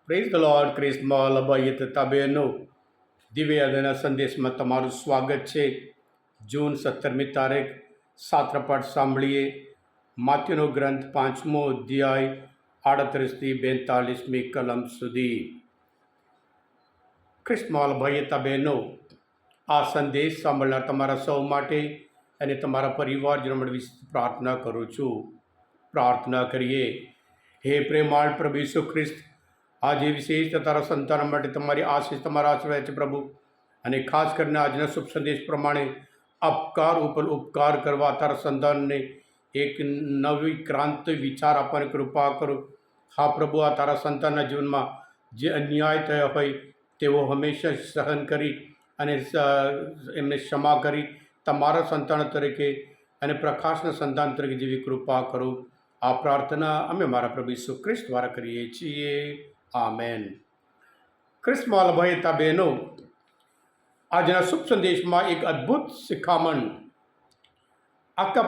Praise the lord. Christmas લભાઈએ તથા બહેનો, દિવ્ય યાદના સંદેશમાં તમારું સ્વાગત છે. જૂન 17મી તારીખ સાત્રપાઠ સાંભળીએ. માથ્યુનો ગ્રંથ 5મો અધ્યાય 38થી 42મી કલમ સુધી. ક્રિસ્મસ લભાઈએ તથા બહેનો, આ સંદેશ સાંભળનાર તમારા સૌ માટે અને તમારા પરિવારજનો માટે વિશે પ્રાર્થના કરું છું. પ્રાર્થના કરીએ. હે પ્રેમાળ પ્રભુ ઈસુ ખ્રિસ્ત, આજે વિશેષ તારા સંતાન માટે તમારી આશીષ, તમારા આશીર્વાદ છે પ્રભુ. અને ખાસ કરીને આજના શુભ સંદેશ પ્રમાણે ઉપકાર ઉપર ઉપકાર કરવા તારા સંતાનને એક નવી ક્રાંતિ વિચાર આપવાની કૃપા કરો. હા પ્રભુ, આ તારા સંતાનના જીવનમાં જે અન્યાય થયો હોય તેઓ હંમેશા સહન કરી અને એમને ક્ષમા કરી તમારા સંતાન તરીકે અને પ્રકાશના સંતાન તરીકે જેવી કૃપા કરો. આ પ્રાર્થના અમે મારા પ્રભુ ઈસુ ખ્રિસ્ત દ્વારા કરીએ છીએ. આમેન. ક્રિસ્મસ ભાઈ તા બહેનો, આજના શુભ સંદેશમાં એક અદ્ભુત શિખામણ આખા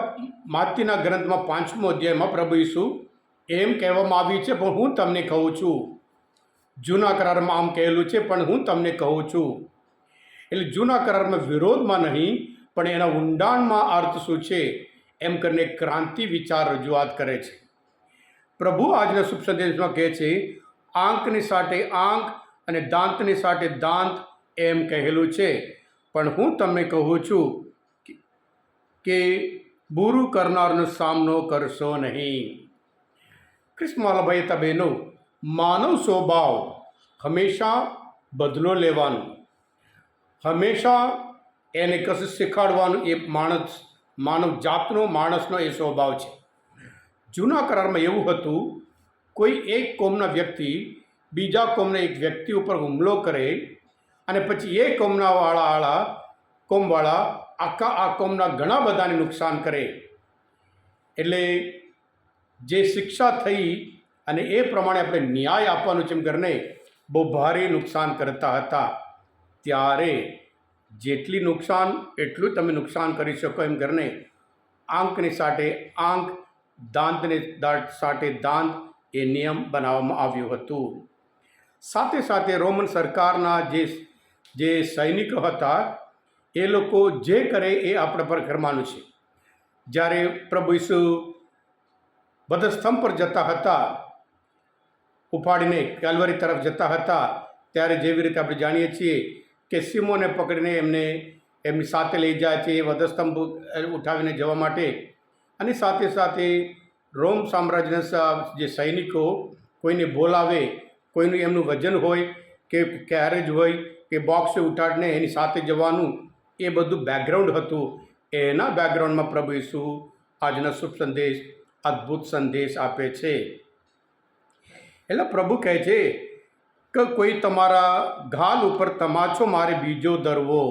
માથ્યુના ગ્રંથમાં 5મો અધ્યાયમાં પ્રભુ ઈસુ એમ કહેવામાં આવ્યું છે, પણ હું તમને કહું છું. જૂના કરારમાં આમ કહેલું છે, પણ હું તમને કહું છું. એટલે જૂના કરારમાં વિરોધમાં નહીં, પણ એના ઊંડાણમાં અર્થ શું છે એમ કરીને ક્રાંતિ વિચાર રજૂઆત કરે છે. પ્રભુ આજના શુભ સંદેશમાં કહે છે, આંખની સાથે આંખ અને દાંતની સાથે દાંત એમ કહેલું છે, પણ હું તમને કહું છું કે બુરું કરનારનો સામનો કરશો નહીં. ક્રિસ્મસ ભાઈ તા બહેનો, માનવ સ્વભાવ હંમેશા બદલો લેવાનો, હંમેશા એને કશું શીખવાડવાનું એ માનવ જાતનો માણસનો એ સ્વભાવ છે. જૂના કરારમાં એવું હતું, કોઈ એક કોમના વ્યક્તિ બીજા કોમના એક વ્યક્તિ ઉપર હુમલો કરે અને પછી એ કોમવાળા આખા આ કોમના ઘણા બધાને નુકસાન કરે. એટલે જે શિક્ષા થઈ અને એ પ્રમાણે આપણે ન્યાય આપવાનું છે એમ કરીને બહુ ભારે નુકસાન કરતા હતા. ત્યારે જેટલી નુકસાન એટલું તમે નુકસાન કરી શકો એમ કરીને આંખની સાથે આંખ, દાંતને સાથે દાંત એ નિયમ બનાવવામાં આવ્યું હતું. સાથે સાથે રોમન સરકારના જે સૈનિકો હતા એ લોકો જે કરે એ આપણા પર કરવાનું છે. જ્યારે પ્રભુ ઈસુ વધસ્તંભ પર જતા હતા, ઉપાડીને કેલ્વરી તરફ જતા હતા, ત્યારે જેવી રીતે આપણે જાણીએ છીએ કે સિમોને પકડીને એમની સાથે લઈ જાય છે વધસ્તંભ ઉઠાવીને જવા માટે. અને સાથે સાથે રોમ સામ્રાજ્યના જે સૈનિકો કોઈને બોલાવે, કોઈનું એમનું વજન હોય કે કેરેજ હોય કે બોક્સ ઉઠાડીને એની સાથે જવાનું, એ બધું બેકગ્રાઉન્ડ હતું. એના બેકગ્રાઉન્ડમાં પ્રભુ ઈસુ આજનો શુભ સંદેશ, અદ્ભુત સંદેશ આપે છે. એટલે પ્રભુ કહે છે કે કોઈ તમારા ગાલ ઉપર તમાચો મારે બીજો ધરવો.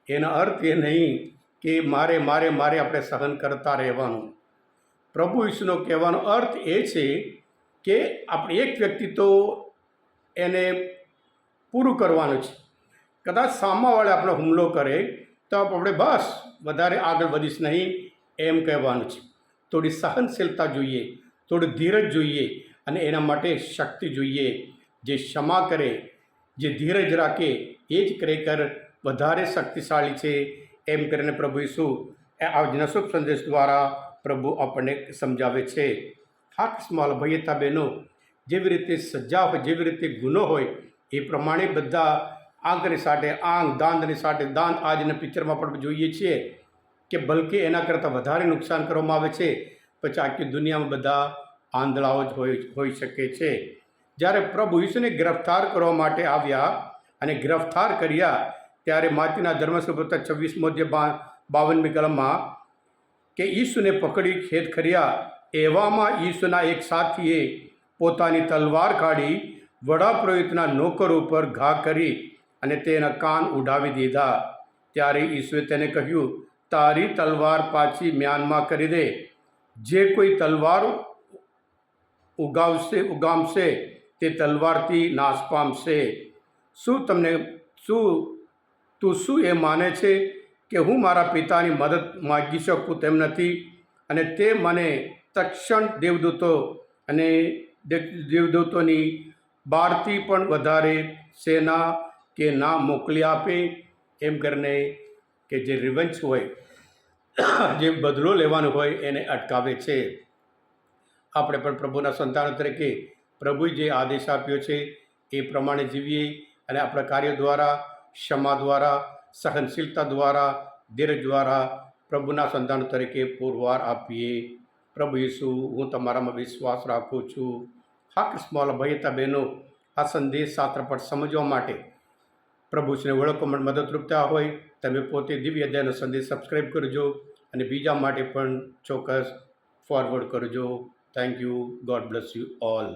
એનો અર્થ એ નહીં કે મારે આપણે સહન કરતા રહેવાનું. પ્રભુ ઈસુનો કહેવાનો અર્થ એ છે કે આપણે એક વ્યક્તિ તો એને પૂરું કરવાનું છે. કદાચ સામાવાળા આપણે હુમલો કરે તો આપણે બસ વધારે આગળ વધીશ નહીં એમ કહેવાનું છે. થોડી સહનશીલતા જોઈએ, થોડી ધીરજ જોઈએ અને એના માટે શક્તિ જોઈએ. જે ક્ષમા કરે, જે ધીરજ રાખે એ જ ખરેખર વધારે શક્તિશાળી છે એમ કરીને પ્રભુ ઈસુ આજના શુભ સંદેશ દ્વારા પ્રભુ આપણને સમજાવે છે. હા ક્રિસ્મસ ભાઈ તા બહેનો, જેવી રીતે સજા હોય, જેવી રીતે ગુનો હોય એ પ્રમાણે બધા આંખની સાથે આંખ, દાંતની સાથે દાંત આજના પિક્ચરમાં પણ જોઈએ છીએ કે બલકે એના કરતાં વધારે નુકસાન કરવામાં આવે છે. પછી આખી દુનિયામાં બધા આંધળાઓ જ હોઈ શકે છે. જ્યારે પ્રભુ ઈસુને ગિરફ્તાર કરવા માટે આવ્યા અને ગિરફ્તાર કર્યા, ત્યારે માથ્યુના ધર્મશાસ્ત્ર 26મો અધ્યાય 52મી કલમમાં કે ઈસુને પકડી ખેદ કર્યા. એવામાં ઈસુના એક સાથીએ પોતાની તલવાર કાઢી વડાપ્રધાનના નોકર ઉપર ઘા કરી અને તેના કાન ઉડાવી દીધા. ત્યારે ઈસુએ તેને કહ્યું, તારી તલવાર પાછી મ્યાનમાં કરી દે. જે કોઈ તલવાર ઉગામશે તે તલવારથી નાશ પામશે. તું શું એ માને છે કે હું મારા પિતાની મદદ માગી શકું તેમ નથી? અને તે મને તક્ષણ દેવદૂતોની બહારથી પણ વધારે સેના કે ના મોકલી આપે એમ કરીને કે જે રિવંચ હોય, જે બદલો લેવાનો હોય એને અટકાવે છે. આપણે પણ પ્રભુના સંતાનો તરીકે પ્રભુએ જે આદેશ આપ્યો છે એ પ્રમાણે જીવીએ અને આપણા કાર્ય દ્વારા, ક્ષમા દ્વારા, સહનશીલતા દ્વારા, ધીરજ દ્વારા પ્રભુના સંતાનો તરીકે પુરવાર આપીએ. પ્રભુ ઈસુ, હું તમારામાં વિશ્વાસ રાખું છું. હા ક્રિસ્મવાલા ભાઈ હતા બહેનો, આ સંદેશ શાસ્ત્ર પર સમજવા માટે પ્રભુને ઓળખવામાં મદદરૂપ થયા હોય તમે પોતે દિવ્ય અધ્યાયનો સંદેશ સબસ્ક્રાઈબ કરજો અને બીજા માટે પણ ચોક્કસ ફોરવર્ડ કરજો. Thank you. God bless you all.